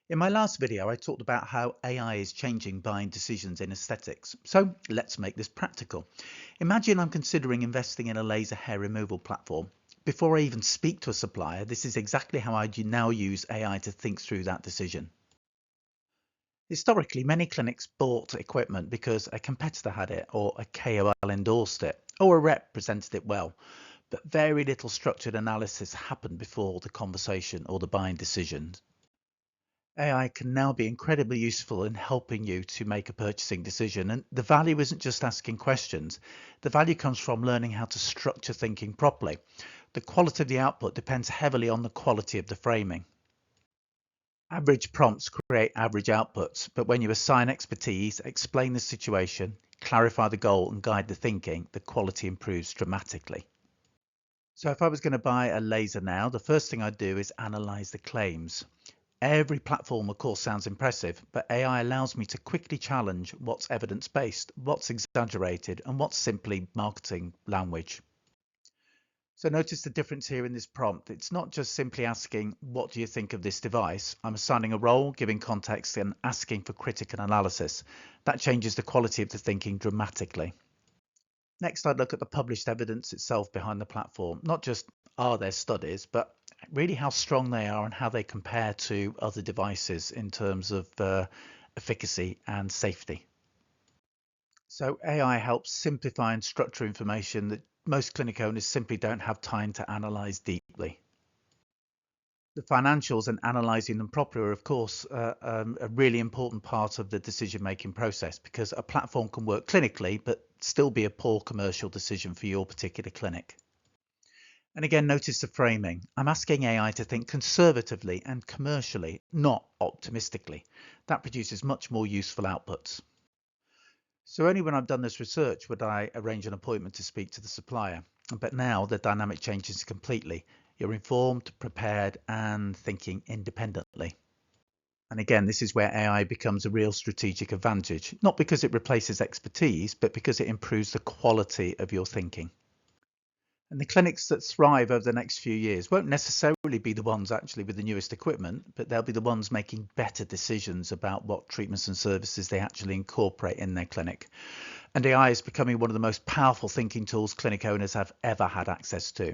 In my last video, I talked about how AI is changing buying decisions in aesthetics. So let's make this practical. Imagine I'm considering investing in a laser hair removal platform. Before I even speak to a supplier, this is exactly how I now use AI to think through that decision. Historically, many clinics bought equipment because a competitor had it, or a KOL endorsed it, or a rep presented it well. But very little structured analysis happened before the conversation or the buying decision. AI can now be incredibly useful in helping you to make a purchasing decision. And the value isn't just asking questions. The value comes from learning how to structure thinking properly. The quality of the output depends heavily on the quality of the framing. Average prompts create average outputs, but when you assign expertise, explain the situation, clarify the goal, and guide the thinking, the quality improves dramatically. So if I was going to buy a laser now, the first thing I'd do is analyze the claims. Every platform, of course, sounds impressive, but AI allows me to quickly challenge what's evidence-based, what's exaggerated, and what's simply marketing language. So notice the difference here in this prompt. It's not just simply asking, what do you think of this device? I'm assigning a role, giving context, and asking for critical analysis. That changes the quality of the thinking dramatically. Next, I'd look at the published evidence itself behind the platform. Not just are there studies, but really how strong they are and how they compare to other devices in terms of efficacy and safety. So AI helps simplify and structure information that most clinic owners simply don't have time to analyze deeply. The financials and analyzing them properly are, of course, a really important part of the decision-making process, because a platform can work clinically but still be a poor commercial decision for your particular clinic. And again, notice the framing. I'm asking AI to think conservatively and commercially, not optimistically. That produces much more useful outputs. So only when I've done this research would I arrange an appointment to speak to the supplier. But now the dynamic changes completely. You're informed, prepared, and thinking independently. And again, this is where AI becomes a real strategic advantage, not because it replaces expertise, but because it improves the quality of your thinking. And the clinics that thrive over the next few years won't necessarily be the ones actually with the newest equipment, but they'll be the ones making better decisions about what treatments and services they actually incorporate in their clinic. And AI is becoming one of the most powerful thinking tools clinic owners have ever had access to.